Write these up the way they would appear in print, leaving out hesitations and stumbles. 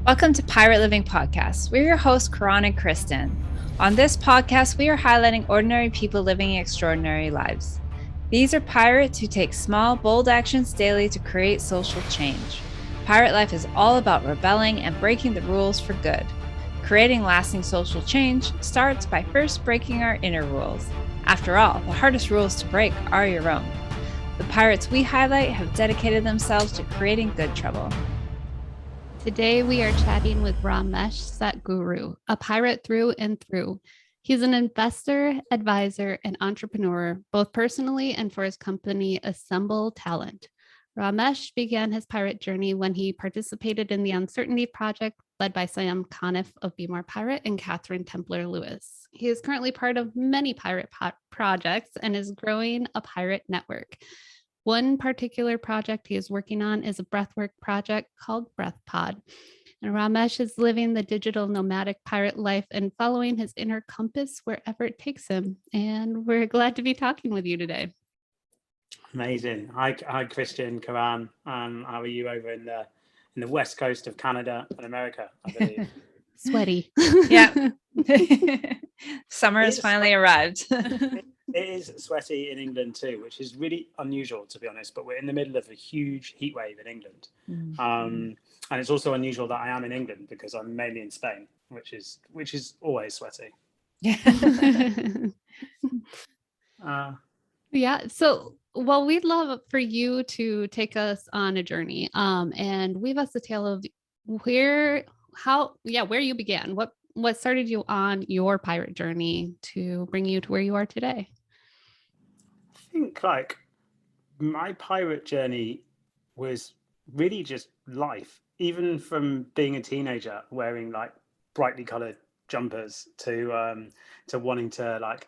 Welcome to Pirate Living Podcast. We're your hosts, Karan and Kristen. On this podcast, we are highlighting ordinary people living extraordinary lives. These are pirates who take small, bold actions daily to create social change. Pirate life is all about rebelling and breaking the rules for good. Creating lasting social change starts by first breaking our inner rules. After all, the hardest rules to break are your own. The pirates we highlight have dedicated themselves to creating good trouble. Today, we are chatting with Ramesh Satguru, a pirate through and through. He's an investor, advisor, and entrepreneur, both personally and for his company, Assemble Talent. Ramesh began his pirate journey when he participated in the Uncertainty Project led by Sam Conniff of Be More Pirate and Katherine Templar Lewis. He is currently part of many pirate projects and is growing a pirate network. One particular project he is working on is a breathwork project called Breathpod. And Ramesh is living the digital nomadic pirate life and following his inner compass wherever it takes him. And we're glad to be talking with you today. Amazing. Hi, Christian, Karan. How are you over in the west coast of Canada and America, I believe? Sweaty. Yeah. Summer has finally arrived. It is sweaty in England too, which is really unusual, to be honest, but we're in the middle of a huge heat wave in England. And it's also unusual that I am in England because I'm mainly in Spain, which is always sweaty. Yeah. So, well, we'd love for you to take us on a journey and weave us a tale of where you began. What started you on your pirate journey to bring you to where you are today? I think like my pirate journey was really just life, even from being a teenager wearing like brightly colored jumpers to wanting to like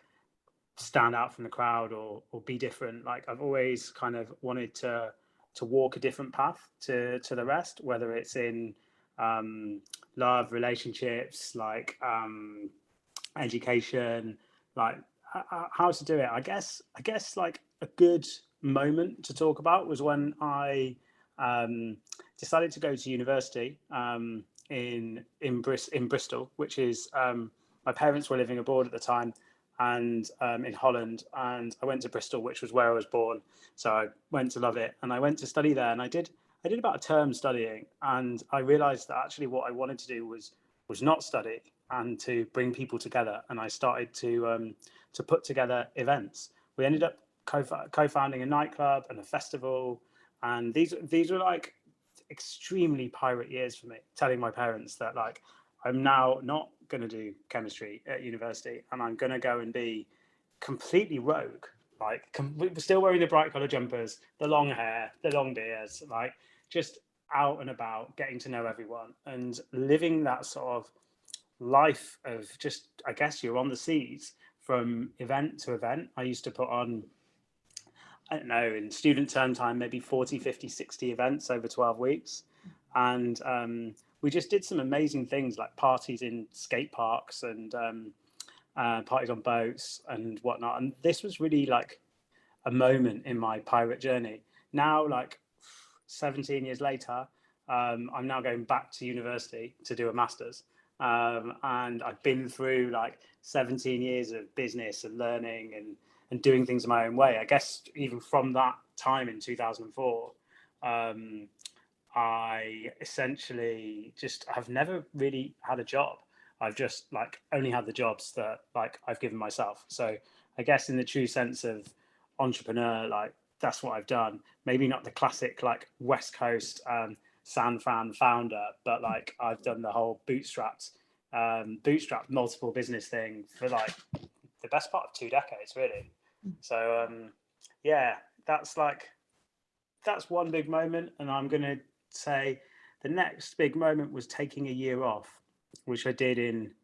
stand out from the crowd or be different. Like I've always kind of wanted to walk a different path to the rest, whether it's in love, relationships, like education, like how to do it. I guess like a good moment to talk about was when I decided to go to university in Bristol, which is my parents were living abroad at the time, and in Holland, and I went to Bristol, which was where I was born. So I went to love it, and I went to study there, and I did about a term studying, and I realized that actually what I wanted to do was not study and to bring people together, and I started to put together events. We ended up co-founding a nightclub and a festival, and these were like extremely pirate years for me, telling my parents that like I'm now not going to do chemistry at university and I'm going to go and be completely rogue, like still wearing the bright color jumpers, the long hair, the long beards, like just out and about, getting to know everyone and living that sort of life of just, I guess you're on the seas from event to event. I used to put on, I don't know, in student term time, maybe 40, 50, 60 events over 12 weeks. And we just did some amazing things like parties in skate parks and parties on boats and whatnot. And this was really like a moment in my pirate journey. Now, like 17 years later, I'm now going back to university to do a master's. And I've been through like 17 years of business and learning and doing things my own way. I guess even from that time in 2004, I essentially just have never really had a job. I've just like only had the jobs that like I've given myself. So I guess in the true sense of entrepreneur, like that's what I've done. Maybe not the classic like West Coast San Fran founder, but like I've done the whole bootstrapped multiple business thing for like the best part of 2 decades, really. So yeah, that's one big moment, and I'm gonna say the next big moment was taking a year off, which I did in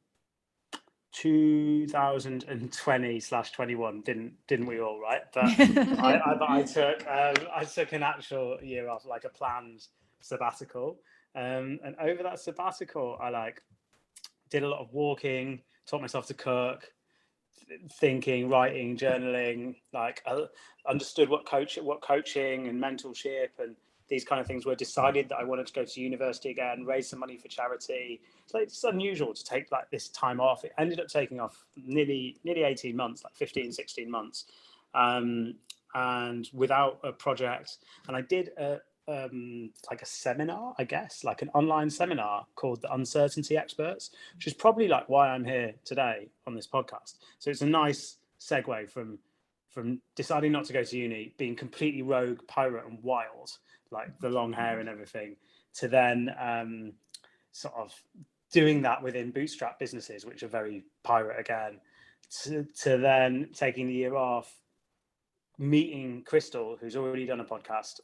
2020/21. Didn't we all, right? But I took an actual year off, like a planned sabbatical. And over that sabbatical, I like did a lot of walking, taught myself to cook, thinking, writing, journaling. Like I understood what coaching and mentorship and these kind of things were, decided that I wanted to go to university again, raise some money for charity. So it's unusual to take like this time off. It ended up taking off nearly 18 months, like 15, 16 months, and without a project. And I did like a seminar, I guess, like an online seminar called the Uncertainty Experts, which is probably like why I'm here today on this podcast. So it's a nice segue from deciding not to go to uni, being completely rogue, pirate and wild, like the long hair and everything, to then sort of doing that within bootstrap businesses, which are very pirate again, to then taking the year off, meeting Crystal, who's already done a podcast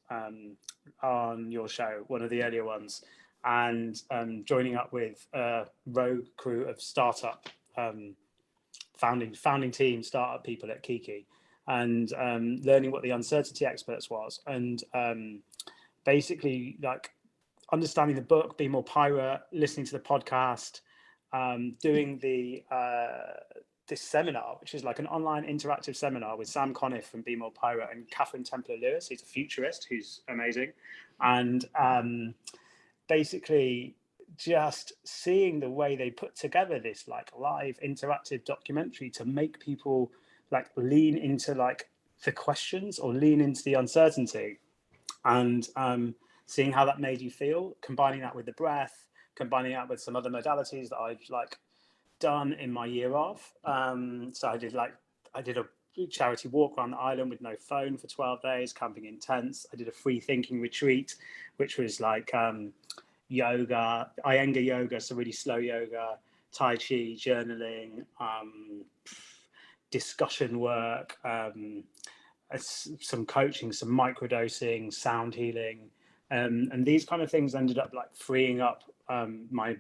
on your show, one of the earlier ones, and joining up with a rogue crew of startup founding team startup people at Kiki, and learning what the Uncertainty Experts was, and basically like understanding the book, Be More Pirate, listening to the podcast, doing this seminar, which is like an online interactive seminar with Sam Conniff from Be More Pirate and Katherine Templar Lewis, who's a futurist, who's amazing. And basically just seeing the way they put together this like live interactive documentary to make people like lean into like the questions or lean into the uncertainty, and seeing how that made you feel, combining that with the breath, combining that with some other modalities that I've like done in my year off. So I did a charity walk around the island with no phone for 12 days, camping in tents. I did a free thinking retreat, which was like yoga, Iyengar yoga, so really slow yoga, Tai Chi, journaling, discussion work, some coaching, some microdosing, sound healing. And these kind of things ended up like freeing up my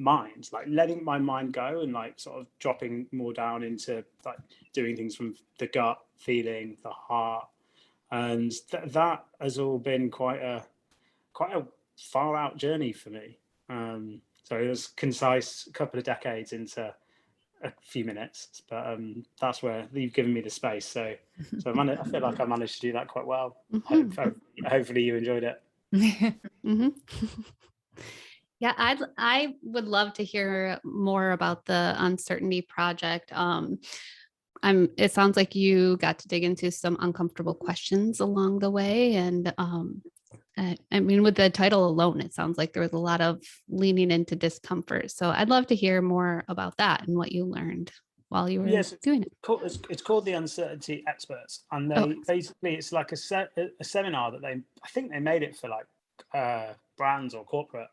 mind, like letting my mind go and like sort of dropping more down into like doing things from the gut, feeling, the heart. And that has all been quite a far out journey for me. So it was concise, a couple of decades into a few minutes, but that's where you've given me the space. So I feel like I managed to do that quite well. Hopefully you enjoyed it. Mm-hmm. Yeah, I would love to hear more about the Uncertainty Project. It sounds like you got to dig into some uncomfortable questions along the way, and I mean, with the title alone, it sounds like there was a lot of leaning into discomfort. So I'd love to hear more about that and what you learned while you were doing it. It's called the Uncertainty Experts, and basically it's like a seminar that I think they made it for like brands or corporate,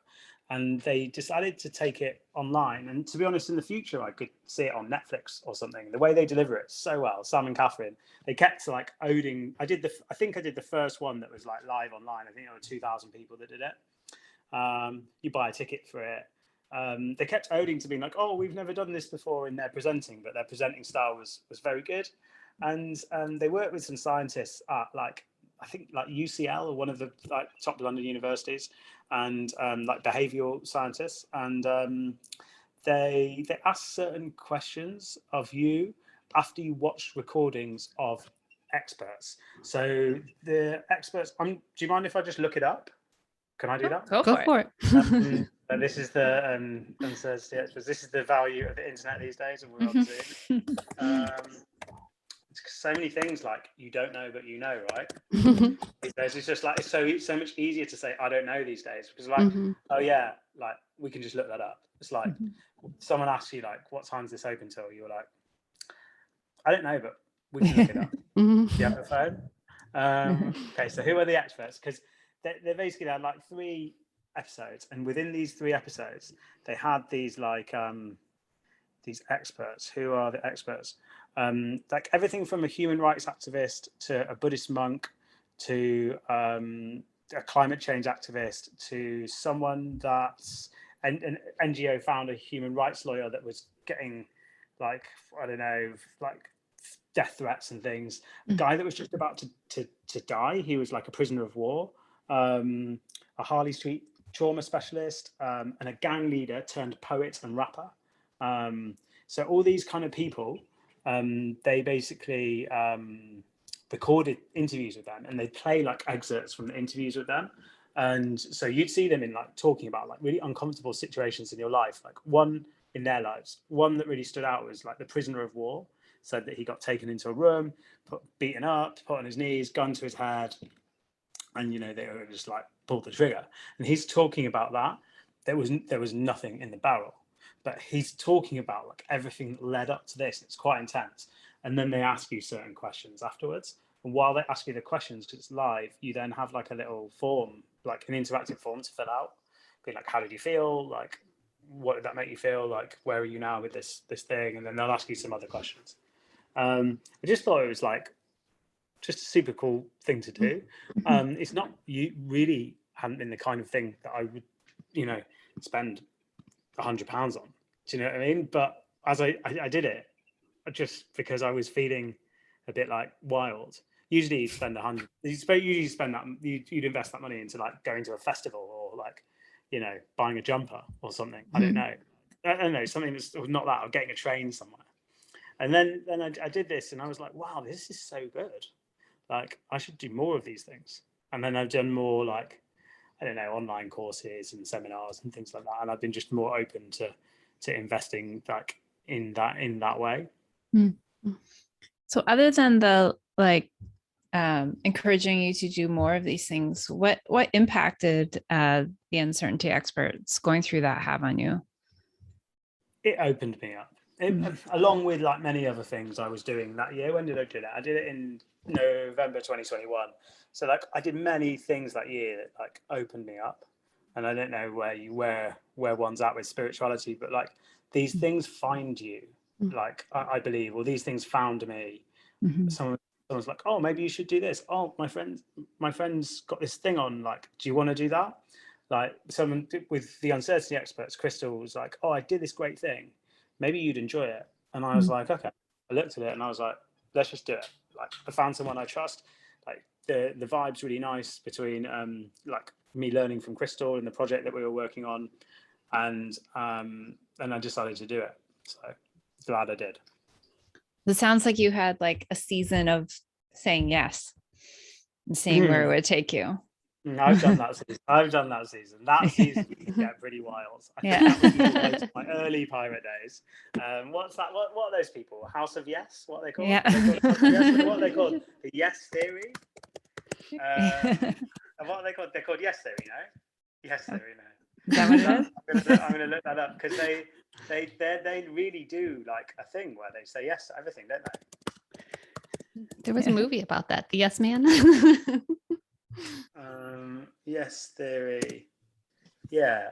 and they decided to take it online. And to be honest, in the future, I could see it on Netflix or something. The way they deliver it so well, Sam and Katherine, they kept like owning. I think I did the first one that was like live online. I think there were 2,000 people that did it. You buy a ticket for it. They kept owning to being like, oh, we've never done this before in their presenting, but their presenting style was very good. And they worked with some scientists at like, I think like UCL or one of the like top London universities, and like behavioral scientists, and they asked certain questions of you after you watched recordings of experts. So the experts, do you mind if I just look it up? Can I do that? Go for it. This is the Uncertainty Experts. This is the value of the internet these days, and we're on Zoom. So many things like you don't know, but you know, right? These days, it's just like it's so much easier to say I don't know these days, because like oh yeah, like we can just look that up. It's like someone asks you like what time's this open till, you're like I don't know, but we can look it up. Do you have a phone? Okay, so who are the experts? Because they basically had like 3 episodes, and within these 3 episodes they had these like these experts. Who are the experts? Like everything from a human rights activist to a Buddhist monk to a climate change activist to someone that's an NGO founder, human rights lawyer that was getting like, I don't know, like death threats and things. A guy that was just about to die. He was like a prisoner of war. A Harley Street trauma specialist, and a gang leader turned poet and rapper. So all these kind of people, they basically recorded interviews with them, and they'd play like excerpts from the interviews with them. And so you'd see them in like talking about like really uncomfortable situations in your life. Like one in their lives, one that really stood out was like the prisoner of war said that he got taken into a room, beaten up, put on his knees, gun to his head, and they were just like pulled the trigger. And he's talking about that. There was nothing in the barrel, but he's talking about like everything that led up to this. It's quite intense. And then they ask you certain questions afterwards. And while they ask you the questions, because it's live, you then have like a little form, like an interactive form to fill out. Be like, how did you feel? Like, what did that make you feel? Like, where are you now with this thing? And then they'll ask you some other questions. I just thought it was like just a super cool thing to do. It's not, you really hadn't been the kind of thing that I would, spend £100 on. Do you know what I mean? But as I did it, just because I was feeling a bit like wild. Usually you spend you'd invest that money into like going to a festival or like, buying a jumper or something. I don't know, something that's not that, or getting a train somewhere. And then I did this and I was like, wow, this is so good. Like, I should do more of these things. And then I've done more like, I don't know, online courses and seminars and things like that. And I've been just more open to investing like in that way. So other than the like encouraging you to do more of these things, what impact did the uncertainty experts going through that have on you? It opened me up. Along with like many other things I was doing that year. When did I do that? I did it in November 2021. So like I did many things that year that like opened me up. And I don't know where one's at with spirituality, but like these things find you. Like I believe, or these things found me. Someone's like, oh, maybe you should do this. Oh, my friend's got this thing on. Like, do you want to do that? Like someone with the uncertainty experts, Crystal was like, oh, I did this great thing. Maybe you'd enjoy it. And I was like, okay. I looked at it and I was like, let's just do it. Like I found someone I trust. Like the vibe's really nice between like me learning from Crystal and the project that we were working on, and I decided to do it. So glad I did. It sounds like you had like a season of saying yes and seeing where it would take you. I've done that season. That season can get pretty wild. I think that was my early pirate days. What's that? What are those people? House of Yes? What are they called? Yeah. What are they called? The Yes Theory? What are they called? They're called Yes Theory, no? Yes Theory, no. Is that what it is? I'm gonna look that up because they really do like a thing where they say yes to everything, don't they? There was a movie about that, The Yes Man. Yes Theory. Yeah.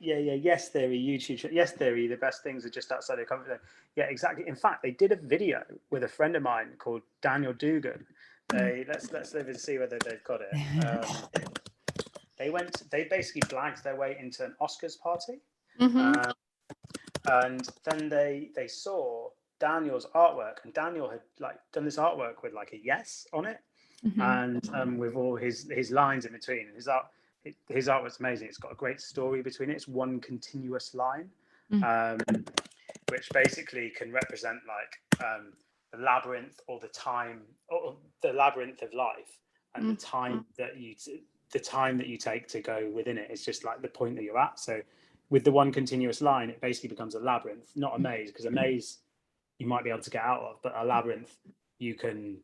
Yes Theory, YouTube. Yes Theory, the best things are just outside their comfort zone. Yeah, exactly. In fact, they did a video with a friend of mine called Daniel Dugan. Let's live and see whether they've got it. They basically blagged their way into an Oscars party. And then they saw Daniel's artwork, and Daniel had like done this artwork with like a yes on it. And with all his lines in between. His art was amazing. It's got a great story between it. It's one continuous line, which basically can represent like the labyrinth or the time, or the labyrinth of life, and the time that you take to go within it. It's just like the point that you're at. So with the one continuous line, it basically becomes a labyrinth, not a maze, because a maze you might be able to get out of, but a labyrinth you can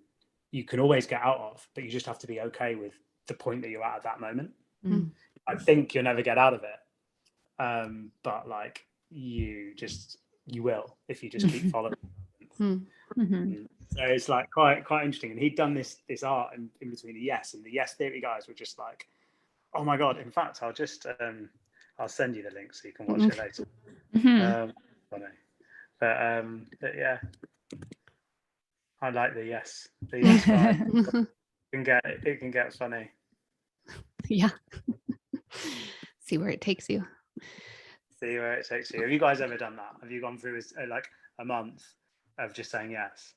always get out of, but you just have to be okay with the point that you're at that moment. I think you'll never get out of it, but like you will if you just keep following. So it's like quite interesting. And he'd done this art in between the Yes and the Yes Theory guys were just like, oh my god. In fact, I'll just I'll send you the link so you can watch it later. Funny. But yeah, I like the yes vibe. It can get funny. Yeah. See where it takes you. Have you guys ever done that? Have you gone through like a month of just saying yes?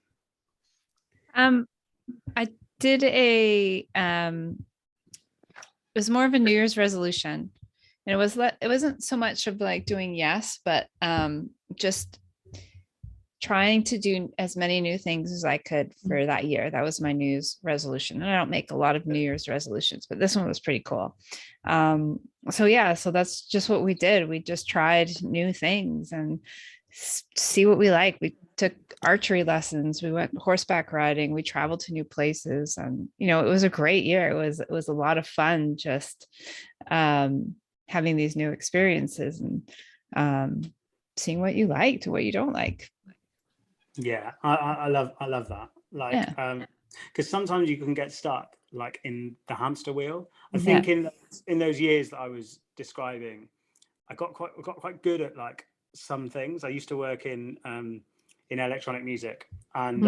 I did it was more of a New Year's resolution, and it wasn't so much of like doing yes, but just trying to do as many new things as I could for that year. That was my New Year's resolution. And I don't make a lot of New Year's resolutions, but this one was pretty cool. So yeah, so that's just what we did. We just tried new things and see what we like. We took archery lessons, we went horseback riding, we traveled to new places, and it was a great year. It was a lot of fun just having these new experiences and seeing what you liked, what you don't like. Yeah, I love that. Like, because sometimes you can get stuck like in the hamster wheel. I think in those years that I was describing, I got quite good at like some things. I used to work in electronic music, and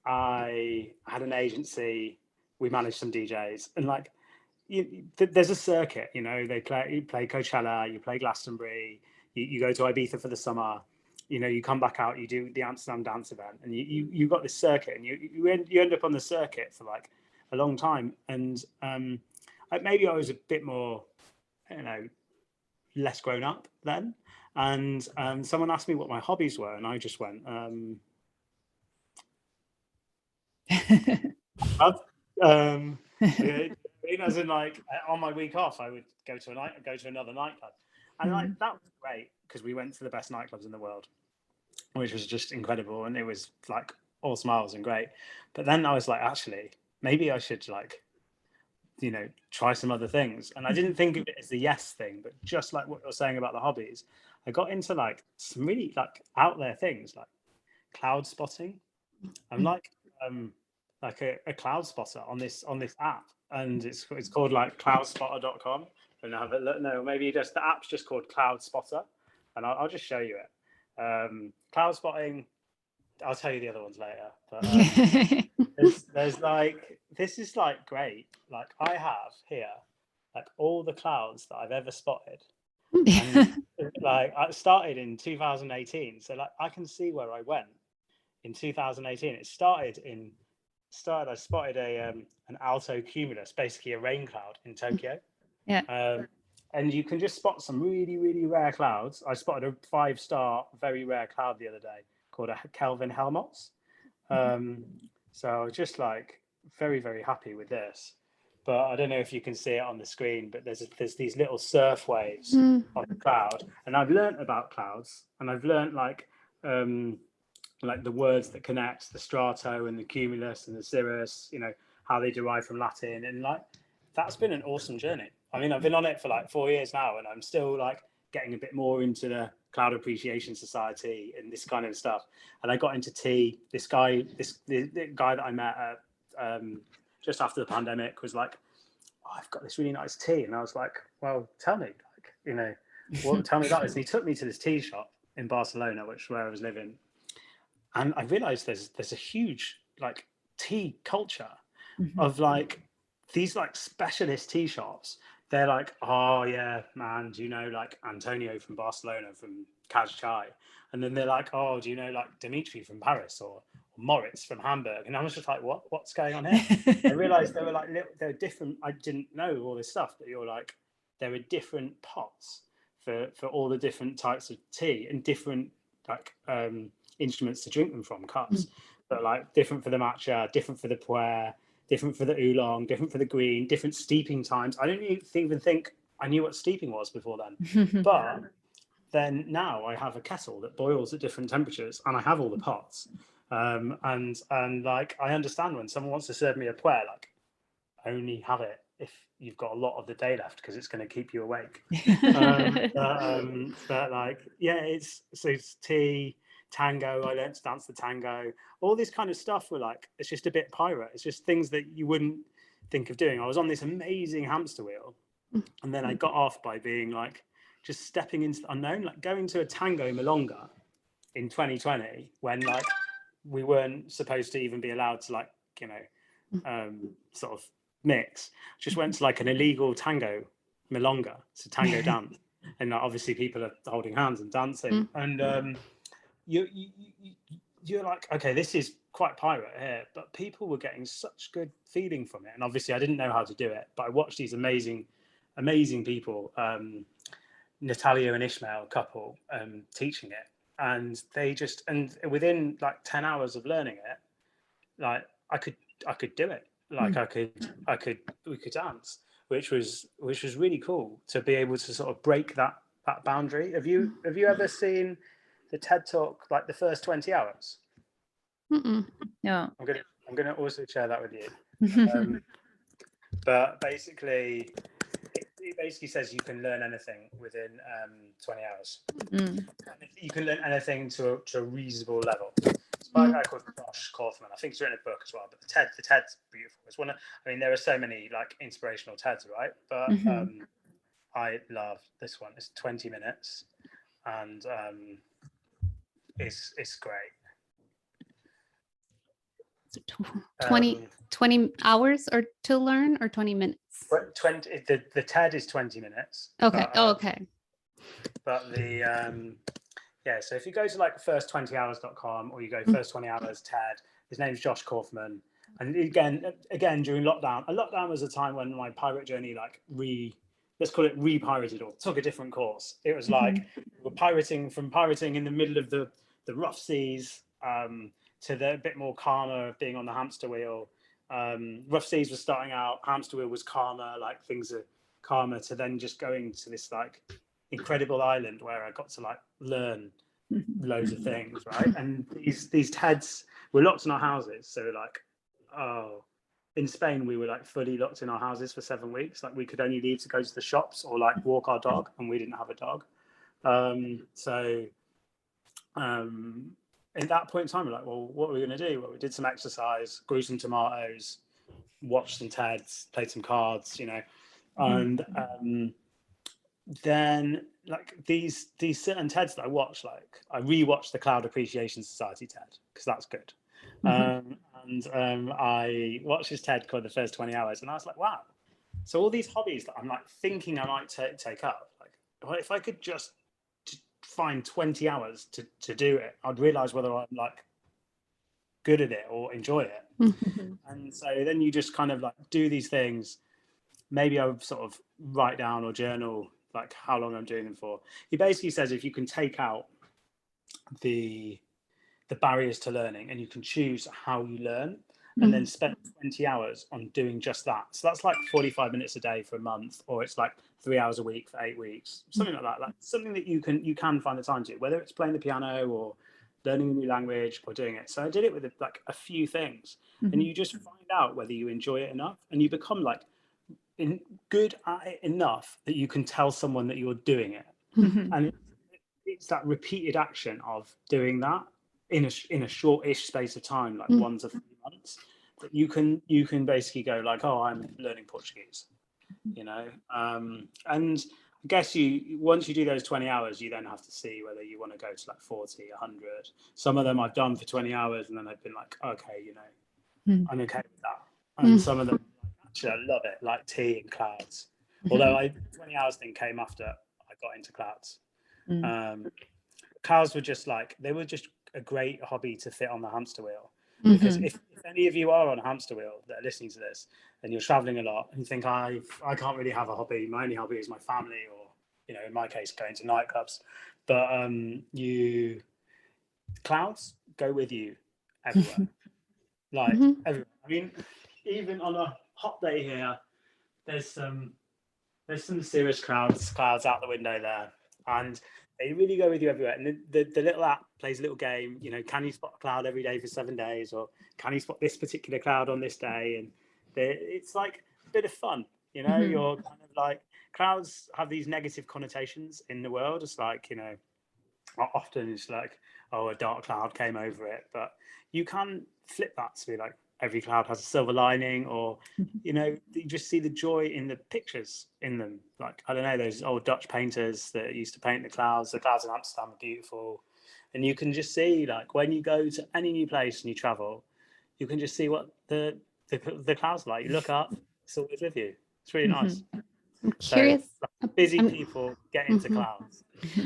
I had an agency. We managed some DJs, and like there's a circuit. You play Coachella, you play Glastonbury, you go to Ibiza for the summer. You come back out, you do the Amsterdam dance event, and you got this circuit, and you end up on the circuit for like a long time. And maybe I was a bit more, less grown up then. And someone asked me what my hobbies were, and I just went, as in like on my week off, I would go to another nightclub, and like that was great because we went to the best nightclubs in the world, which was just incredible, and it was like all smiles and great. But then I was like, actually, maybe I should like, try some other things. And I didn't think of it as the yes thing, but just like what you're saying about the hobbies, I got into like some really like out there things like cloud spotting. I'm like a cloud spotter on this app, and it's called like cloudspotter.com. And have a look. No, maybe just the app's just called Cloud Spotter, and I'll just show you it. Cloud spotting. I'll tell you the other ones later. But there's like, this is like great. Like I have here like all the clouds that I've ever spotted. And like I started in 2018, so like I can see where I went in 2018. I spotted an alto cumulus, basically a rain cloud in Tokyo. Yeah. And you can just spot some really, really rare clouds. I spotted a 5-star, very rare cloud the other day called a Kelvin Helmholtz. So I was just like very, very happy with this. But I don't know if you can see it on the screen, but there's these little surf waves on the cloud. And I've learned about clouds, and I've learned like the words that connect the strato and the cumulus and the cirrus, how they derive from Latin. And like, that's been an awesome journey. I mean, I've been on it for like 4 years now, and I'm still like getting a bit more into the Cloud Appreciation Society and this kind of stuff. And I got into tea. The guy that I met just after the pandemic was like, "Oh, I've got this really nice tea," and I was like, "Well, tell me, tell me about this." And he took me to this tea shop in Barcelona, which is where I was living, and I realized there's a huge like tea culture of like these like specialist tea shops. They're like, "Oh yeah, man, do you know like Antonio from Barcelona from Kaj Chai?" And then they're like, "Oh, do you know like Dimitri from Paris or Moritz from Hamburg?" And I was just like, what's going on here? I realized there were different. I didn't know all this stuff, but you're like, there are different pots for all the different types of tea and different like instruments to drink them from, cups, but like different for the matcha, different for the pu'er, different for the oolong, different for the green, different steeping times. I didn't even think I knew what steeping was before then. But then now I have a kettle that boils at different temperatures, and I have all the pots. And like I understand when someone wants to serve me a pu'er, like only have it if you've got a lot of the day left because it's going to keep you awake. But like, yeah, it's tea, tango. I learned to dance the tango. All this kind of stuff were like, it's just a bit pirate. It's just things that you wouldn't think of doing. I was on this amazing hamster wheel, and then I got off by being like, just stepping into the unknown, like going to a tango milonga in 2020 when like we weren't supposed to even be allowed to like, sort of mix. Just went to like an illegal tango milonga, it's a tango dance, and obviously people are holding hands and dancing, and you're like, okay, this is quite pirate here, but people were getting such good feeling from it. And obviously I didn't know how to do it, but I watched these amazing people, Natalia and Ishmael couple, teaching it, and they just, and within like 10 hours of learning it, like I could do it. Like we could dance, which was really cool to be able to sort of break that boundary. Have you ever seen the TED Talk, like the first 20 hours? No. I'm gonna also share that with you. But basically, it basically says you can learn anything within 20 hours. You can learn anything to a reasonable level. It's by a guy called Ramesh Satguru. I think he's written a book as well. But the TED's beautiful. It's one of, I mean, there are so many like inspirational TEDs, right? But I love this one. It's 20 minutes, and it's great. 20 hours or to learn, or 20 minutes? 20. The TED is 20 minutes. Okay. But, okay. But the yeah, so if you go to like first20hours.com, or you go first 20 hours TED, his name's Josh Kaufman. And again during lockdown, lockdown was a time when my pirate journey like let's call it repirated, or took a different course. It was like we're pirating in the middle of the rough seas, to the bit more calmer of being on the hamster wheel. Rough seas was starting out, hamster wheel was calmer, like things are calmer, to then just going to this like incredible island where I got to like learn loads of things, right? And these TEDs were locked in our houses. So like, in Spain, we were like fully locked in our houses for 7 weeks. Like we could only leave to go to the shops or like walk our dog, and we didn't have a dog. In that point in time, we're like, well, what are we going to do? Well, we did some exercise, grew some tomatoes, watched some TEDs, played some cards, and then like these certain TEDs that I watch, like I rewatched the Cloud Appreciation Society TED because that's good. I watched this TED called The First 20 Hours, and I was like, wow. So all these hobbies that I'm like thinking I might take up, like, well, if I could just find 20 hours to do it, I'd realize whether I'm like good at it or enjoy it. And so then you just kind of like do these things. Maybe I would sort of write down or journal like how long I'm doing them for. He basically says if you can take out the barriers to learning, and you can choose how you learn, and then spend 20 hours on doing just that. So that's like 45 minutes a day for a month, or it's like 3 hours a week for 8 weeks, something like that. Like something that you can find the time to, whether it's playing the piano or learning a new language or doing it. So I did it with like a few things, and you just find out whether you enjoy it enough, and you become like good at it enough that you can tell someone that you're doing it. And it's that repeated action of doing that in a short-ish space of time, like 1 to 3 months, that you can basically go like, oh, I'm learning Portuguese, and I guess once you do those 20 hours, you then have to see whether you want to go to like 40, 100. Some of them I've done for 20 hours, and then I've been like, okay, I'm okay with that. And some of them, actually, I love it, like tea and clouds. Although 20 hours thing came after I got into clouds. Clouds were just a great hobby to fit on the hamster wheel. Because if any of you are on a hamster wheel that are listening to this, and you're traveling a lot, and you think I can't really have a hobby, my only hobby is my family, or in my case going to nightclubs, but clouds go with you everywhere. Everywhere. I mean, even on a hot day here, there's some serious clouds out the window there, and they really go with you everywhere. And the little app plays a little game, can you spot a cloud every day for 7 days, or can you spot this particular cloud on this day? And it's like a bit of fun, you're kind of like, clouds have these negative connotations in the world. It's like, often it's like, oh, a dark cloud came over it, but you can flip that to be like, every cloud has a silver lining, or you just see the joy in the pictures in them. Like, I don't know, those old Dutch painters that used to paint the clouds in Amsterdam are beautiful, and you can just see, like, when you go to any new place and you travel, you can just see what the clouds are like. You look up, it's always with you. It's really nice. I'm curious. So, busy people get into clouds.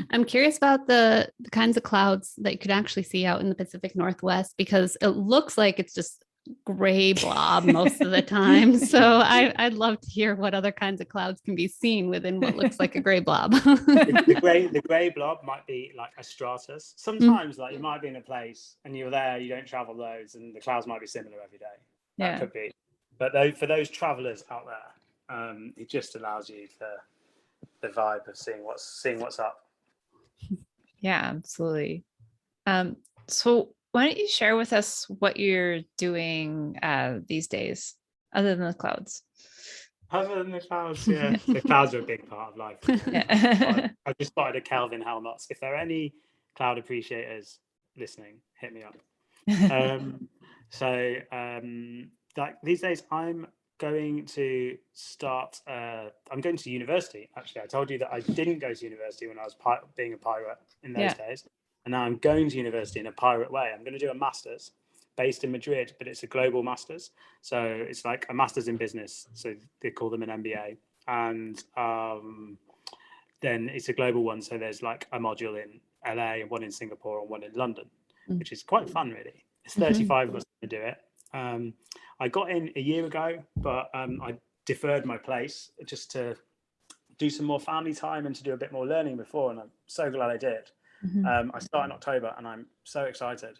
I'm curious about the kinds of clouds that you could actually see out in the Pacific Northwest, because it looks like it's just gray blob most of the time. So I'd love to hear what other kinds of clouds can be seen within what looks like a gray blob. The gray blob might be like a stratus. Sometimes like you might be in a place and you're there, you don't travel loads, and the clouds might be similar every day. That could be. But for those travelers out there, it just allows you the vibe of seeing what's up. Yeah, absolutely. So why don't you share with us what you're doing these days, other than the clouds? Other than the clouds, yeah. The clouds are a big part of life. Yeah. I just spotted a Kelvin Helmut. If there are any cloud appreciators listening, hit me up. Like these days, I'm going to university. Actually, I told you that I didn't go to university when I was being a pirate in those days. And now I'm going to university in a pirate way. I'm going to do a master's based in Madrid, but it's a global master's. So it's like a master's in business. So they call them an MBA. And then it's a global one. So there's like a module in LA and one in Singapore and one in London, which is quite fun, really. It's 35 of us to do it. I got in a year ago, but I deferred my place just to do some more family time and to do a bit more learning before. And I'm so glad I did. I start in October and I'm so excited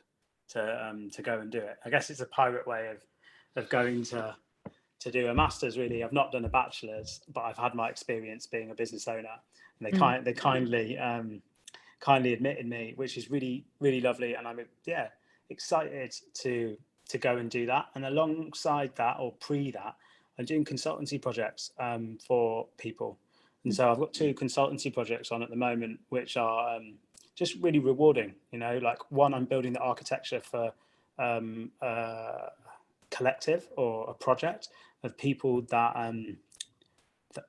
to go and do it. I guess it's a pirate way of going to do a master's, really. I've not done a bachelor's, but I've had my experience being a business owner, and they kindly admitted me, which is really, really lovely. And I'm excited to go and do that. And alongside that, or pre that, I'm doing consultancy projects for people. And so I've got 2 consultancy projects on at the moment, which are just really rewarding. Like one, I'm building the architecture for a collective or a project of people that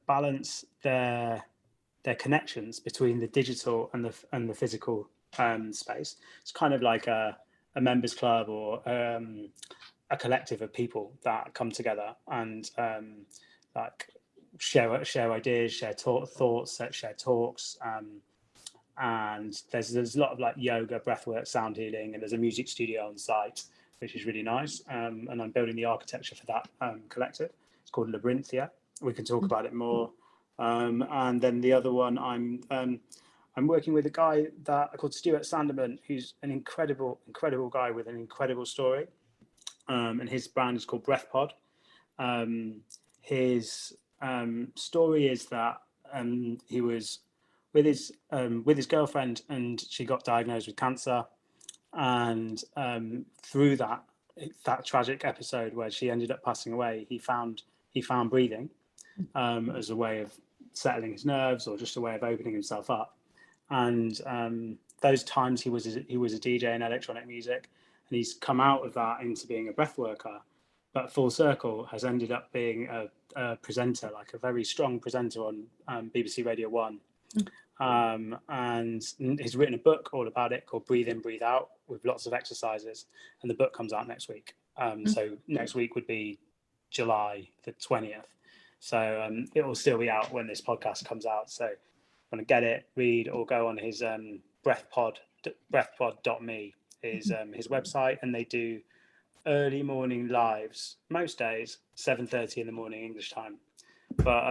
balance their connections between the digital and the physical space. It's kind of like a members club or a collective of people that come together and like share ideas, share thoughts, share talks. And there's a lot of like yoga, breathwork, sound healing, and there's a music studio on site, which is really nice. And I'm building the architecture for that collective. It's called Labyrinthia. We can talk about it more. And then the other one, I'm working with a guy called Stuart Sanderman, who's an incredible guy with an incredible story. And his brand is called Breathpod. His story is that he was with his girlfriend, and she got diagnosed with cancer. And through that tragic episode where she ended up passing away, he found breathing as a way of settling his nerves, or just a way of opening himself up. And those times he was a DJ in electronic music, and he's come out of that into being a breath worker, but full circle has ended up being a presenter, like a very strong presenter on BBC Radio 1. And he's written a book all about it called Breathe In, Breathe Out, with lots of exercises, and the book comes out next week. So next week would be July the 20th. So it will still be out when this podcast comes out. So want to get it, read, or go on his breathpod.me is his website, and they do early morning lives most days, 7:30 in the morning English time. But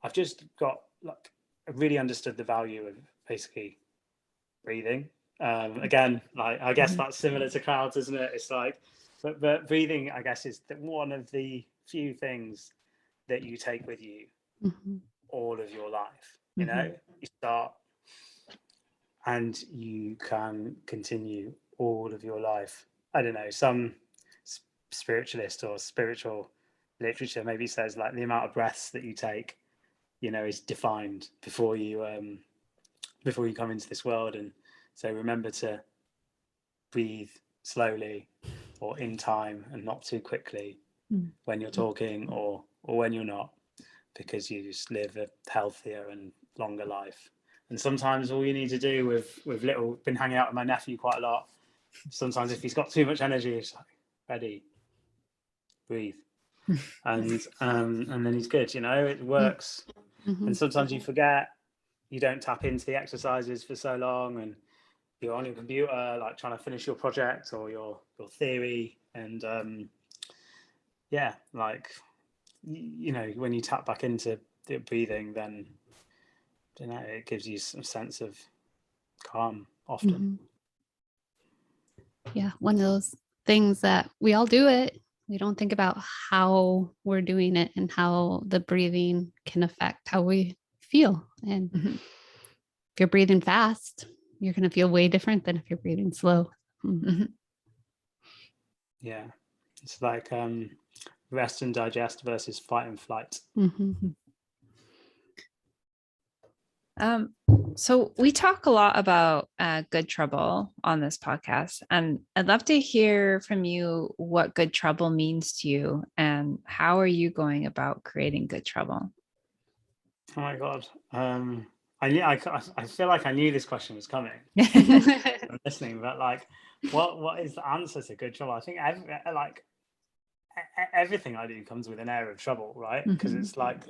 I've just got I really understood the value of basically breathing. Again, like I guess that's similar to clouds, isn't it? It's like, but breathing, I guess, is one of the few things that you take with you all of your life. You know, you start and you can continue all of your life. I don't know, some spiritualist or spiritual literature maybe says like the amount of breaths that you take, you know, is defined before you come into this world. And so remember to breathe slowly or in time and not too quickly when you're talking or when you're not, because you just live a healthier and longer life. And sometimes all you need to do with little, been hanging out with my nephew quite a lot. Sometimes if he's got too much energy, it's like, ready, breathe. And then he's good, you know, it works. And sometimes you forget, you don't tap into the exercises for so long, and you're on your computer, like trying to finish your project or your theory, And like, when you tap back into the breathing, then it gives you some sense of calm often. Yeah, one of those things that we all do it. We don't think about how we're doing it and how the breathing can affect how we feel. And if you're breathing fast, you're going to feel way different than if you're breathing slow. Yeah, it's like rest and digest versus fight and flight. So we talk a lot about good trouble on this podcast, and I'd love to hear from you what good trouble means to you, and how are you going about creating good trouble? Oh my God. I feel like I knew this question was coming. I'm listening, but like, what is the answer to good trouble? I think everything I do comes with an air of trouble, right? Because it's like,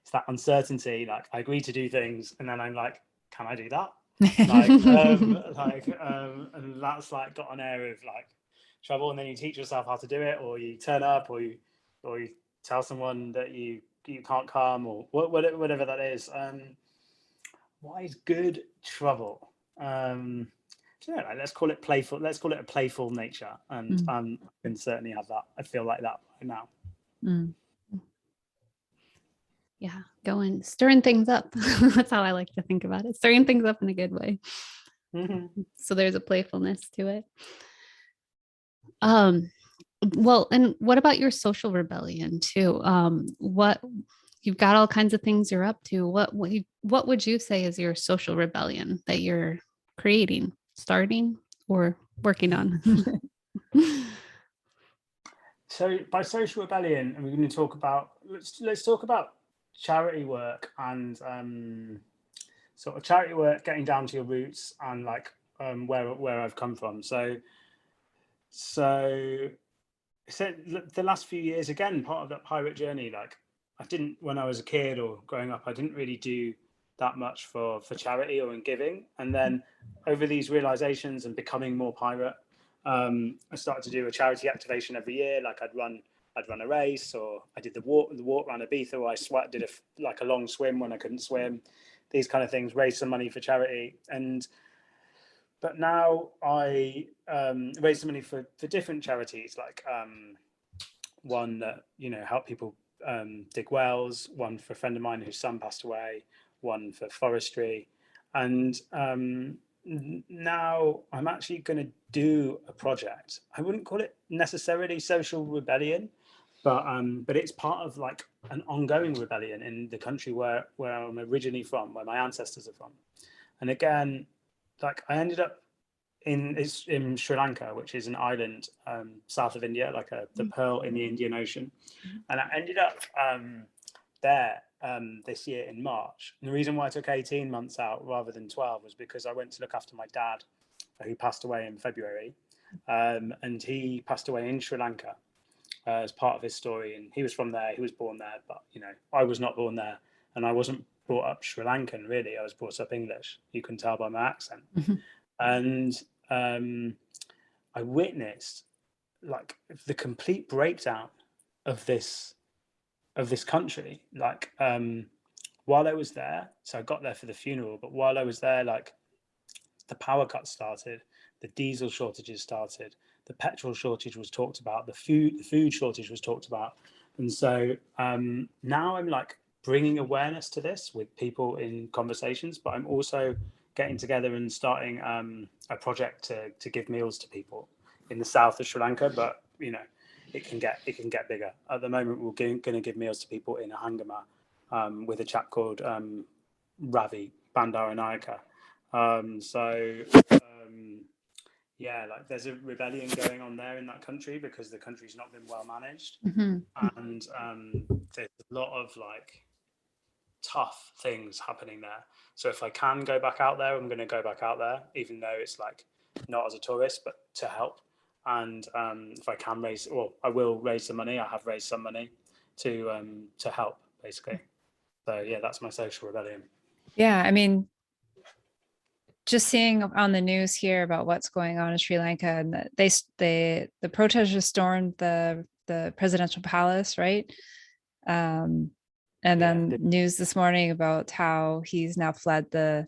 it's that uncertainty. Like, I agree to do things, and then I'm like, can I do that? And that's like got an air of like trouble. And then you teach yourself how to do it, or you turn up, or you tell someone that you can't come, or whatever that is. What is good trouble? Let's call it playful. Let's call it a playful nature, and I can certainly have that. I feel like that right now. Yeah, stirring things up. That's how I like to think about it. Stirring things up in a good way. So there's a playfulness to it. Well, and what about your social rebellion too? What you've got all kinds of things you're up to. What would you say is your social rebellion that you're creating, starting, or working on? So by social rebellion, and we're going to talk about let's talk about charity work and sort of charity work, getting down to your roots and like where I've come from. So the last few years, again, part of that pirate journey, like I didn't, when I was a kid or growing up, I didn't really do that much for charity or in giving. And then over these realizations and becoming more pirate, I started to do a charity activation every year. Like I'd run a race, or I did the walk around Ibiza, or I did a long swim when I couldn't swim. These kind of things, raise some money for charity. But now I raise some money for different charities, like one that help people dig wells, one for a friend of mine whose son passed away, one for forestry, and now I'm actually going to do a project. I wouldn't call it necessarily social rebellion, but it's part of like an ongoing rebellion in the country where I'm originally from, where my ancestors are from. And again, like I ended up in Sri Lanka, which is an island south of India, like the pearl in the Indian Ocean. And I ended up there this year in March. And the reason why I took 18 months out rather than 12 was because I went to look after my dad, who passed away in February. And he passed away in Sri Lanka as part of his story. And he was from there, he was born there, but I was not born there. And I wasn't brought up Sri Lankan, really. I was brought up English. You can tell by my accent. And I witnessed like the complete breakdown of this country. Like while I was there, so I got there for the funeral, but while I was there, like the power cuts started, the diesel shortages started, the petrol shortage was talked about, the food shortage was talked about. And so now I'm like bringing awareness to this with people in conversations, but I'm also getting together and starting a project to give meals to people in the south of Sri Lanka. But it can get bigger. At the moment, we're going to give meals to people in Ahangama with a chap called Ravi Bandaranayaka. Like there's a rebellion going on there in that country because the country's not been well managed, and there's a lot of like tough things happening there. So if I can go back out there, I'm going to go back out there, even though it's like not as a tourist, but to help. And if I can I will raise some money. I have raised some money to help, basically. So yeah, that's my social rebellion. Yeah, I mean, just seeing on the news here about what's going on in Sri Lanka, and that the protesters stormed the presidential palace, right? And then news this morning about how he's now fled the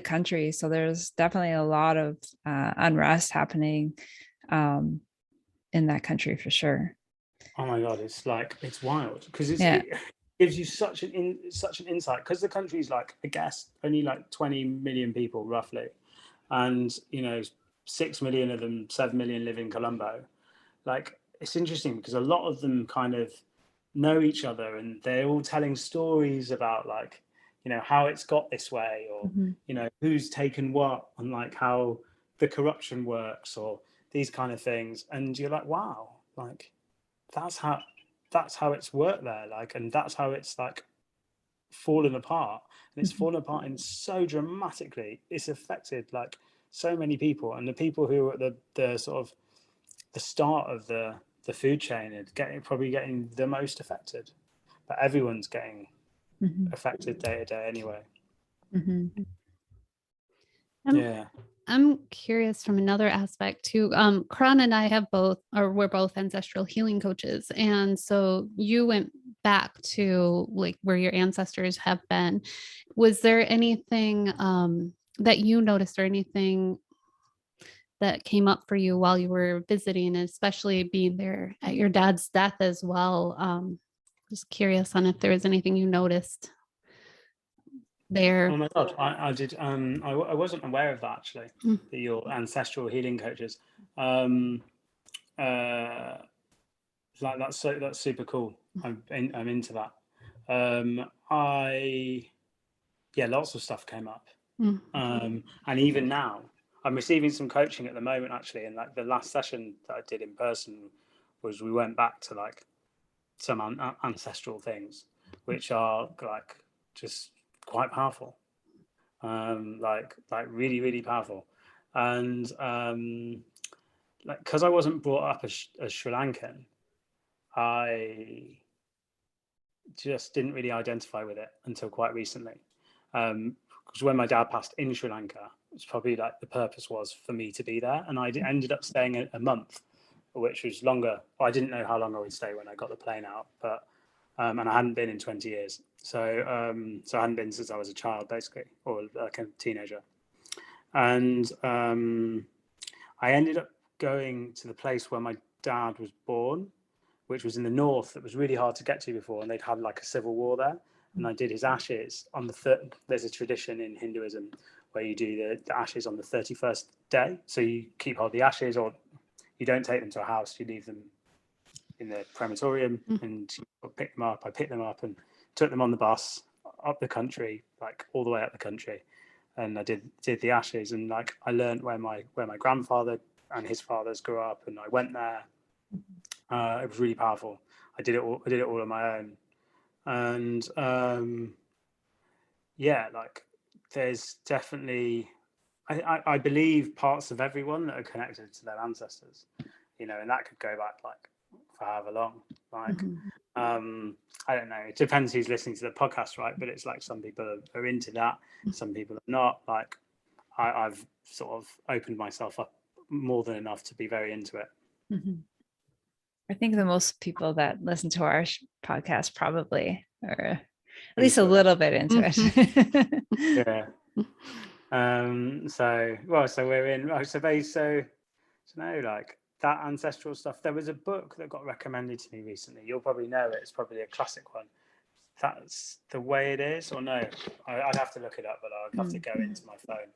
country. So there's definitely a lot of unrest happening in that country for sure. Oh my God, it's wild because it gives you such an insight, because the country's like, I guess, only like 20 million people roughly, and 6 million of them, 7 million live in Colombo. Like, it's interesting because a lot of them kind of know each other, and they're all telling stories about like, how it's got this way, or who's taken what, and like how the corruption works, or these kind of things. And you're like, wow, like that's how it's worked there, like, and that's how it's like fallen apart. And it's fallen apart in so dramatically. It's affected like so many people, and the people who are at the sort of the start of the food chain are probably getting the most affected, but everyone's getting affected day to day anyway. I'm curious from another aspect too. Karan and I we're both ancestral healing coaches. And so you went back to like where your ancestors have been. Was there anything that you noticed, or anything that came up for you while you were visiting, especially being there at your dad's death as well? Just curious on if there was anything you noticed there. Oh my God, I did. I wasn't aware of that actually. That you're ancestral healing coaches. Like that's super cool. I'm into that. Lots of stuff came up. And even now, I'm receiving some coaching at the moment actually. And like the last session that I did in person was, we went back to like some ancestral things, which are like just quite powerful, like really, really powerful. And like, because I wasn't brought up as Sri Lankan, I just didn't really identify with it until quite recently. Because when my dad passed in Sri Lanka, it's probably like the purpose was for me to be there, and I ended up staying a month, which was longer. I didn't know how long I would stay when I got the plane out, but and I hadn't been in 20 years. So I hadn't been since I was a child, basically, or like a teenager. And I ended up going to the place where my dad was born, which was in the north. That was really hard to get to before, and they'd had like a civil war there. And I did his ashes on the third. There's a tradition in Hinduism where you do the ashes on the 31st day. So you keep hold of the ashes, or you don't take them to a house. You leave them in the crematorium and pick them up. I picked them up and took them on the bus up the country, like all the way up the country. And I did the ashes, and like I learned where my grandfather and his fathers grew up, and I went there. It was really powerful. I did it all on my own. And like there's definitely, I believe, parts of everyone that are connected to their ancestors, and that could go back like for however long. Like I don't know, it depends who's listening to the podcast, right? But it's like some people are into that, some people are not. Like I've sort of opened myself up more than enough to be very into it. I think the most people that listen to our podcast probably are at least a little bit into it. Yeah. So we're in. So no, like that ancestral stuff. There was a book that got recommended to me recently. You'll probably know it. It's probably a classic one. That's The Way It Is, or no? I'd have to look it up, but I'd have to go into my phone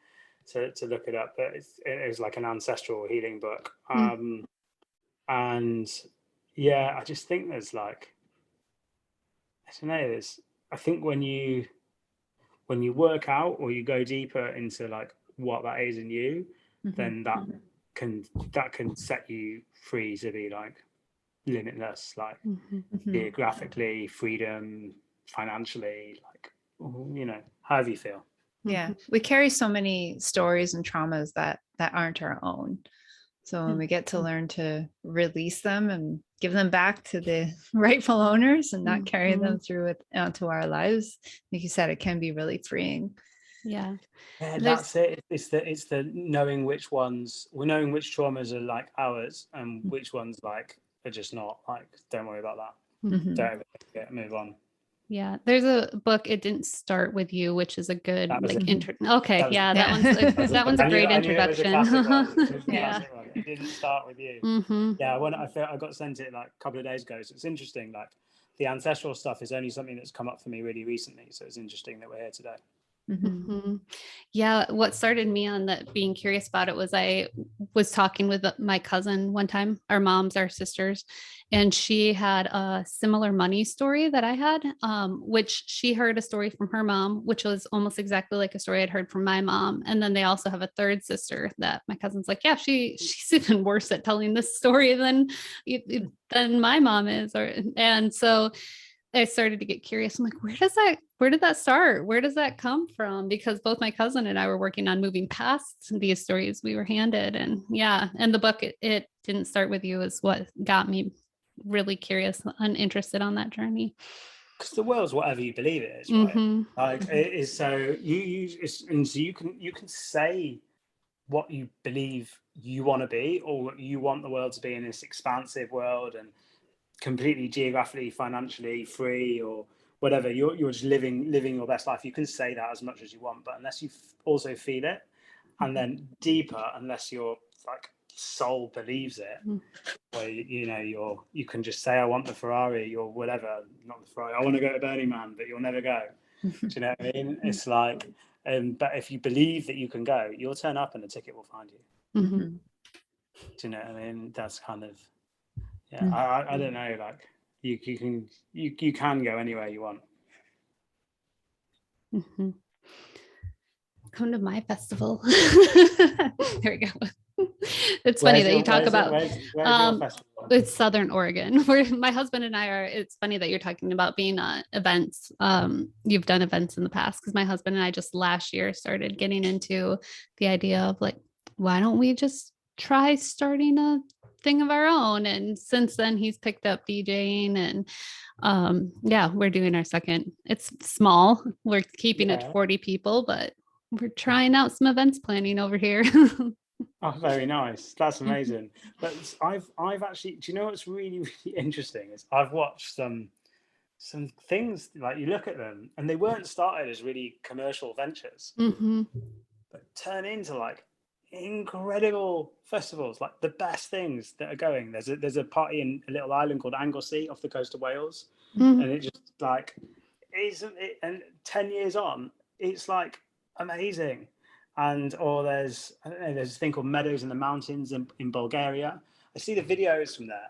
to look it up. But it was like an ancestral healing book. And yeah, I just think there's like, I don't know. I think when you work out, or you go deeper into like what that is in you, then that can set you free to be like limitless, like geographically, freedom, financially, like however you feel. Yeah, we carry so many stories and traumas that aren't our own. So when we get to learn to release them and give them back to the rightful owners and not carry them through it onto our lives, like you said, it can be really freeing. Yeah. Yeah, There's that's it. It's the knowing which ones, we're knowing which traumas are like ours and which ones like are just not. Like, don't worry about that. Mhm. Don't move on. Yeah, there's a book, It Didn't Start With You, which is a good That was like it. okay. That That was that one's a great I knew it was a introduction. classic one. It was a Yeah. classic one. It didn't start with you. Mm-hmm. Yeah, I got sent it like a couple of days ago. So it's interesting. Like the ancestral stuff is only something that's come up for me really recently. So it's interesting that we're here today. Mm-hmm. Yeah, what started me on that being curious about it was I was talking with my cousin one time. Our moms are sisters, and she had a similar money story that I had, which she heard a story from her mom, which was almost exactly like a story I'd heard from my mom. And then they also have a third sister that my cousin's like, yeah, she's even worse at telling this story than my mom is, and so I started to get curious. I'm like, where did that start? Where does that come from? Because both my cousin and I were working on moving past these stories we were handed. And yeah, and the book, it Didn't Start With You is what got me really curious and interested on that journey. Because the world's whatever you believe it is, right? Mm-hmm. Like it is. So and so you can say what you believe you want to be, or what you want the world to be in this expansive world and completely geographically, financially free, or whatever. You're just living your best life. You can say that as much as you want, but unless you also feel it, and then deeper, unless your like soul believes it, where you can just say, I want the Ferrari or whatever, not the Ferrari. I want to go to Burning Man, but you'll never go. Do you know what I mean? It's like, but if you believe that you can go, you'll turn up and the ticket will find you. Mm-hmm. Do you know what I mean? That's kind of, yeah. I don't know. Like you can go anywhere you want. Mm-hmm. Come to my festival. There we go. It's funny that you talk about where's your festival? It's Southern Oregon, where my husband and I are. It's funny that you're talking about being events. You've done events in the past, because my husband and I just last year started getting into the idea of like, why don't we just try starting a thing of our own? And since then he's picked up DJing, and we're doing our second. It's small. We're keeping it to 40 people, but we're trying out some events planning over here. Oh, very nice. That's amazing. But I've actually, do you know what's really, really interesting is I've watched some things, like you look at them and they weren't started as really commercial ventures, but turn into like incredible festivals, like the best things that are going. There's a party in a little island called Anglesey off the coast of Wales, and it just like isn't it? And 10 years on, it's like amazing. And or there's a thing called Meadows in the Mountains in Bulgaria. I see the videos from there.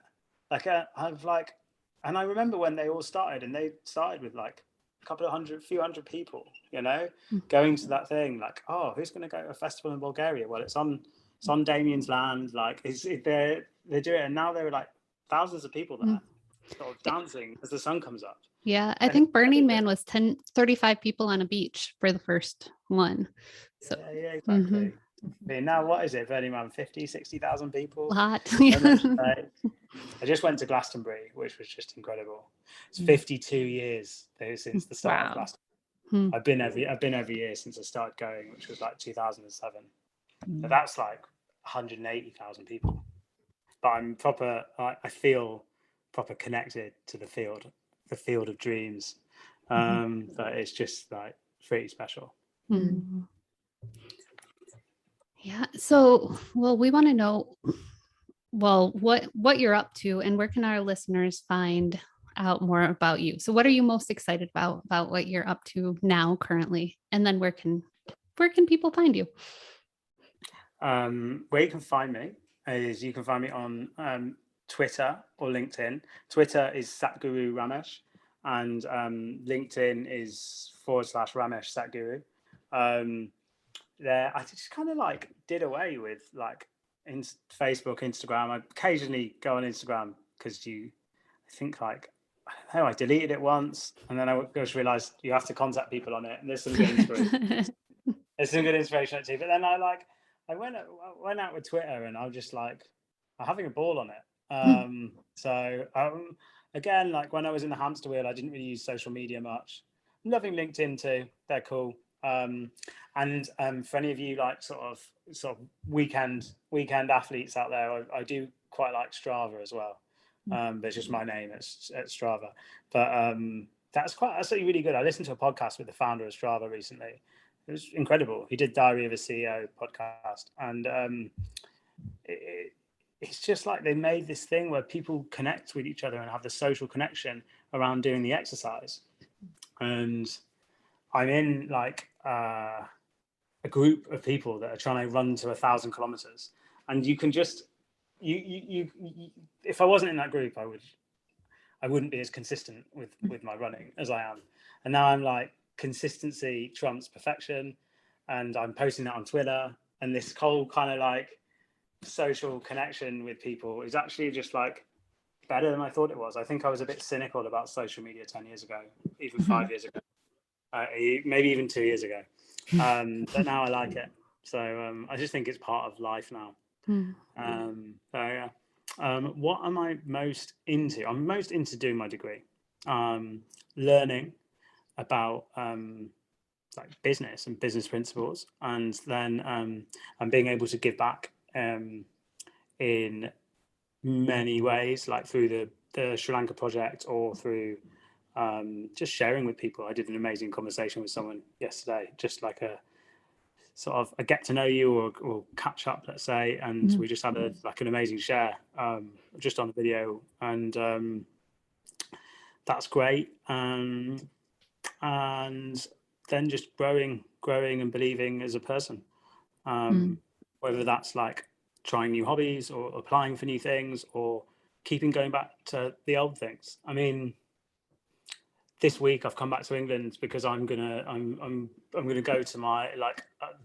Like and I remember when they all started, and they started with like a few hundred people, going to that thing. Like, oh, who's going to go to a festival in Bulgaria? Well, it's on Damien's land. Like, they do it, and now there are like thousands of people there, sort of dancing as the sun comes up. Yeah, I think Burning Man was 35 people on a beach for the first one. So yeah, exactly. I mean, now what is it? Burning Man, 50, 60,000 people. A lot. I just went to Glastonbury, which was just incredible. It's 52 years since the start of Glastonbury. I've been every year since I started going, which was like 2007. So that's like 180,000 people. But I'm proper. I feel proper connected to the field of dreams. But it's just like pretty special. Yeah. So, well, we want to know, what you're up to, and where can our listeners find out more about you? So what are you most excited about what you're up to now currently? And then where can people find you? Where you can find me is you can find me on Twitter or LinkedIn. Twitter is Satguru Ramesh, and LinkedIn is /Ramesh Satguru. There, I just kind of like did away with like in Facebook, Instagram. I occasionally go on Instagram because I think like, I don't know, I deleted it once, and then I just realized you have to contact people on it, and there's some good inspiration. There's some good inspiration too. But then I went out with Twitter, and I was just like, I'm having a ball on it. So again, like when I was in the hamster wheel, I didn't really use social media much. I'm loving LinkedIn too. They're cool. And for any of you like sort of weekend athletes out there, I do quite like Strava as well. But it's just my name at Strava. But that's actually really good. I listened to a podcast with the founder of Strava recently. It was incredible. He did Diary of a CEO podcast, and it's just like they made this thing where people connect with each other and have the social connection around doing the exercise. And I'm in like a group of people that are trying to run to 1,000 kilometers, and you can just you if I wasn't in that group, I wouldn't be as consistent with my running as I am. And now I'm like, consistency trumps perfection, and I'm posting that on Twitter, and this whole kind of like social connection with people is actually just like better than I thought it was. I think I was a bit cynical about social media 10 years ago, even 5 years ago, maybe even 2 years ago. But now I like it. So I just think it's part of life now. So yeah. What am I most into? I'm most into doing my degree, learning about like business and business principles, and then I'm being able to give back in many ways, like through the Sri Lanka project, or through just sharing with people. I did an amazing conversation with someone yesterday, just like a sort of a get to know you or catch up, let's say, and we just had an amazing share just on the video, and that's great. And then just growing and believing as a person, whether that's like trying new hobbies or applying for new things or keeping going back to the old things. I mean, this week I've come back to England because I'm gonna go to my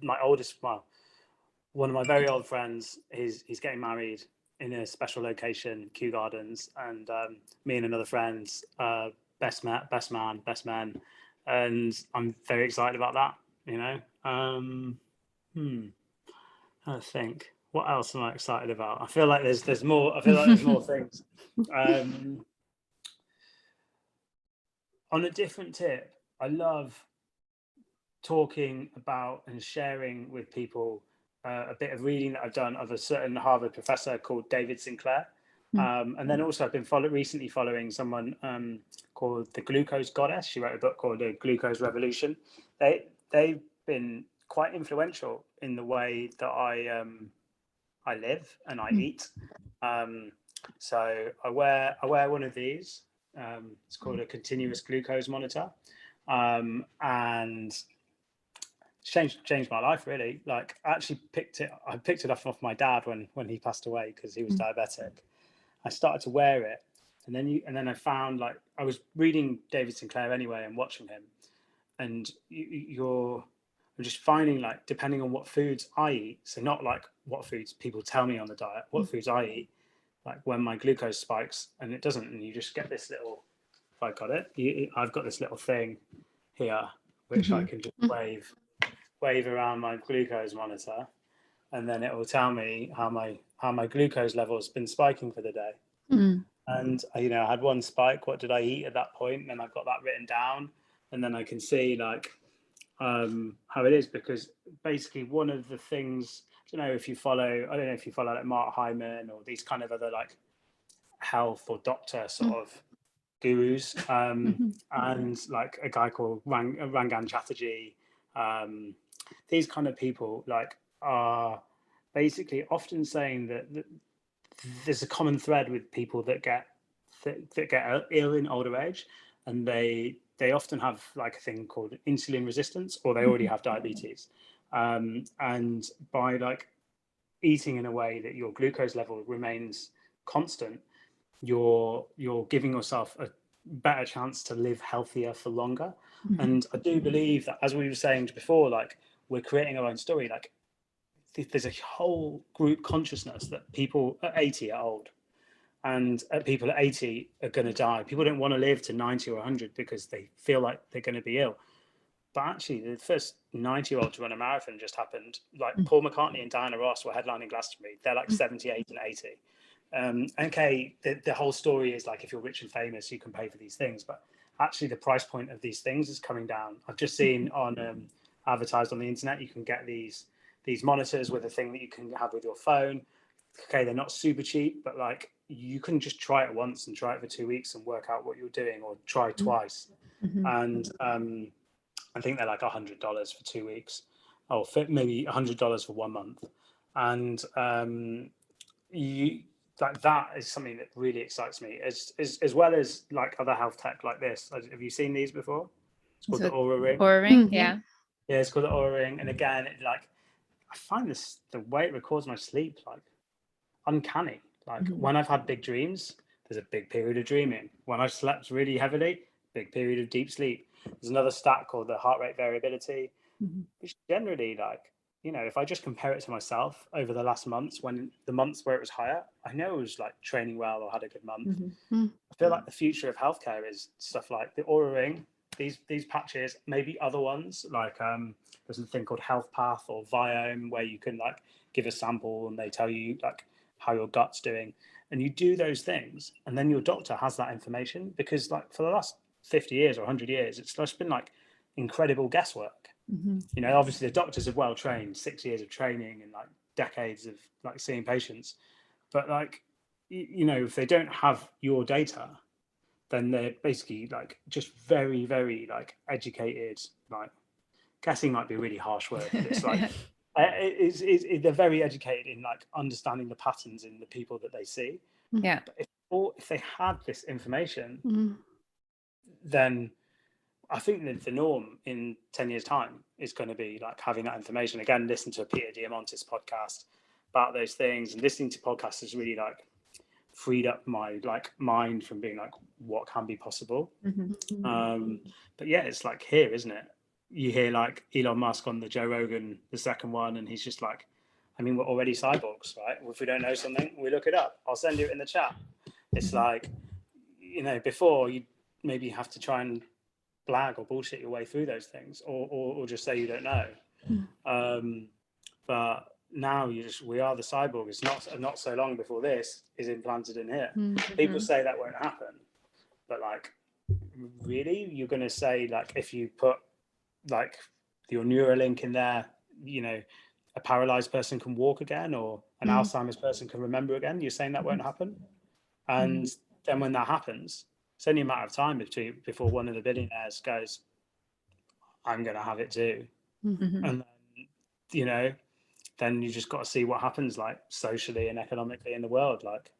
my oldest, well, one of my very old friends. He's getting married in a special location, Kew Gardens, and me and another friend, best man, and I'm very excited about that. You know, I think, what else am I excited about? I feel like there's more. I feel like there's more things. On a different tip, I love talking about and sharing with people a bit of reading that I've done of a certain Harvard professor called David Sinclair. And then also I've been recently following someone called the Glucose Goddess. She wrote a book called The Glucose Revolution. They've been quite influential in the way that I live and I eat. So I wear one of these. It's called a continuous glucose monitor, and it's changed my life really. Like, I actually picked it up off my dad when he passed away because he was diabetic. I started to wear it, and then I found, like, I was reading David Sinclair anyway and watching him, and I'm just finding, like, depending on what foods I eat, so not like what foods people tell me on the diet, what foods I eat, like when my glucose spikes, and it doesn't, and you just get this little, if I got it, I've got this little thing here, which I can just wave around my glucose monitor, and then it will tell me how my glucose level has been spiking for the day. And I had one spike. What did I eat at that point? And I've got that written down, and then I can see, like, how it is, because basically one of the things, I don't know if you follow like Mark Hyman or these kind of other like health or doctor sort of gurus, and like a guy called Rangan Chatterjee. These kind of people, like, are basically often saying that there's a common thread with people that get ill in older age, and they often have like a thing called insulin resistance, or they already have diabetes, and by like eating in a way that your glucose level remains constant, you're giving yourself a better chance to live healthier for longer. And I do believe that, as we were saying before, like, we're creating our own story. Like, there's a whole group consciousness that people at 80 are old, and people at 80 are going to die. People don't want to live to 90 or 100 because they feel like they're going to be ill. But actually, the first 90-year-old to run a marathon just happened. Like, Paul McCartney and Diana Ross were headlining Glastonbury. They're like 78 and 80. Okay, the whole story is like, if you're rich and famous, you can pay for these things. But actually, the price point of these things is coming down. I've just seen on advertised on the internet. You can get these monitors with a thing that you can have with your phone. Okay, they're not super cheap, but like you can just try it once and try it for 2 weeks and work out what you're doing, or try twice. And I think they're like $100 for 2 weeks, or maybe $100 for 1 month. And that is something that really excites me, as well as like other health tech like this. Have you seen these before? It's called the Aura Ring. Aura Ring, yeah. Yeah, it's called the Aura Ring. And again, I find the way it records my sleep like uncanny. Like when I've had big dreams, there's a big period of dreaming. When I've slept really heavily, big period of deep sleep. There's another stat called the heart rate variability, which generally, like, if I just compare it to myself over the last months, when the months where it was higher, I know it was like training well or had a good month. I feel like the future of healthcare is stuff like the Aura Ring, these patches, maybe other ones like there's a thing called Health Path or Viome, where you can like give a sample and they tell you like how your gut's doing, and you do those things, and then your doctor has that information, because like for the last 50 years or 100 years, it's just been like incredible guesswork. Obviously the doctors are well trained, 6 years of training and like decades of like seeing patients, but like if they don't have your data, then they're basically like just very, very like educated. Like guessing might be a really harsh word, but it's like they're very educated in like understanding the patterns in the people that they see. Yeah. But if they had this information, then I think that the norm in 10 years time is going to be like having that information. Again, listen to a Peter Diamandis podcast about those things, and listening to podcasts has really like freed up my like mind from being like what can be possible. But yeah, it's like here, isn't it? You hear like Elon Musk on the Joe Rogan, the second one, and he's just like, I mean, we're already cyborgs, right? If we don't know something, we look it up. I'll send you it in the chat. It's like, before you maybe have to try and blag or bullshit your way through those things, or just say you don't know. But now we are the cyborg. It's not so long before this is implanted in here. People say that won't happen, but like, really, you're going to say like if you put like your Neuralink in there, a paralyzed person can walk again, or an Alzheimer's person can remember again? You're saying that won't happen? And then when that happens, it's only a matter of time before one of the billionaires goes, I'm going to have it too. And then, then you just got to see what happens like socially and economically in the world, like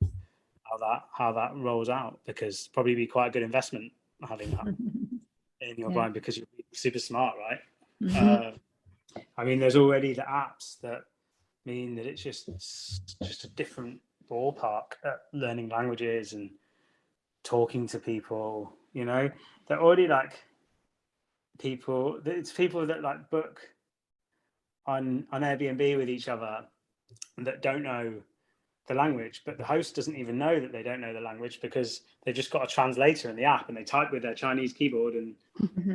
how that rolls out, because probably be quite a good investment having that in your mind, because you're super smart, right? I mean, there's already the apps that mean that it's just a different ballpark at learning languages and talking to people. They're already like it's people that like book on Airbnb with each other that don't know the language, but the host doesn't even know that they don't know the language, because they've just got a translator in the app and they type with their Chinese keyboard and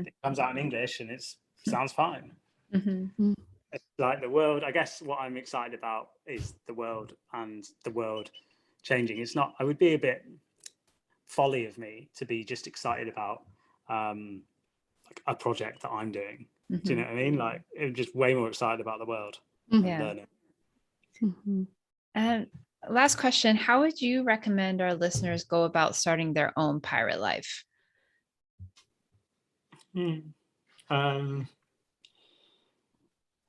it comes out in English and it sounds fine. It's like the world. I guess what I'm excited about is the world, and the world changing. It's not, I would be a bit folly of me to be just excited about like a project that I'm doing. Do you know what I mean? Like, I'm just way more excited about the world and learning. And last question, how would you recommend our listeners go about starting their own pirate life?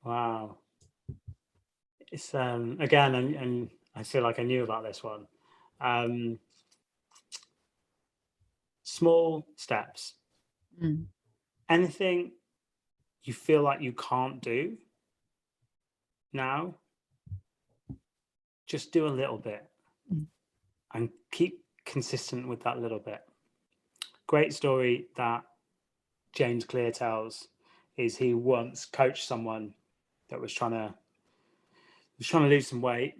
Wow. It's again, and I feel like I knew about this one. Small steps. Anything you feel like you can't do now, just do a little bit and keep consistent with that little bit. Great story that James Clear tells is he once coached someone that was trying to lose some weight,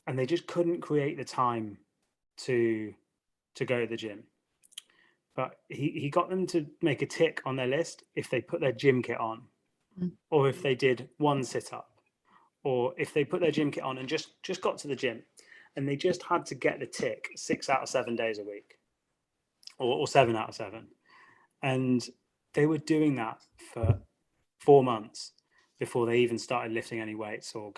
and they just couldn't create the time to go to the gym. But he got them to make a tick on their list if they put their gym kit on, or if they did one sit-up, or if they put their gym kit on and just got to the gym, and they just had to get the tick 6 out of 7 days a week, or 7 out of 7. And they were doing that for 4 months, before they even started lifting any weights or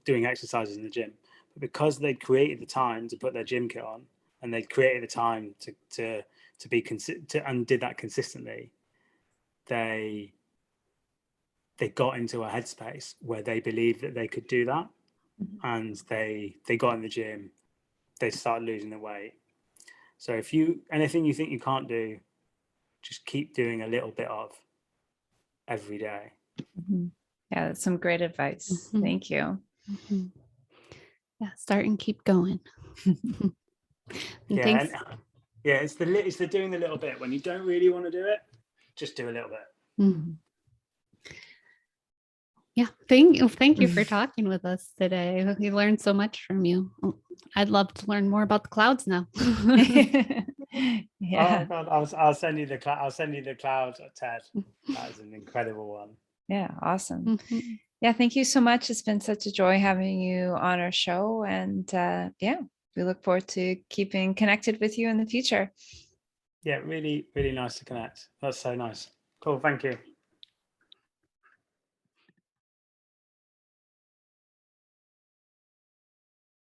doing exercises in the gym. But because they'd created the time to put their gym kit on, and they'd created the time and did that consistently, they got into a headspace where they believed that they could do that. And they got in the gym, they started losing the weight. So if anything you think you can't do, just keep doing a little bit of every day. Yeah, that's some great advice. Thank you. Yeah, start and keep going. Yeah, it's the doing the little bit. When you don't really want to do it, just do a little bit. Yeah, thank you for talking with us today. We learned so much from you. I'd love to learn more about the clouds now. Yeah. Oh God, I'll send you the cloud, Ted. That is an incredible one. Yeah, awesome. Yeah, thank you so much. It's been such a joy having you on our show, and yeah, we look forward to keeping connected with you in the future. Yeah, really, really nice to connect. That's so nice. Cool, thank you.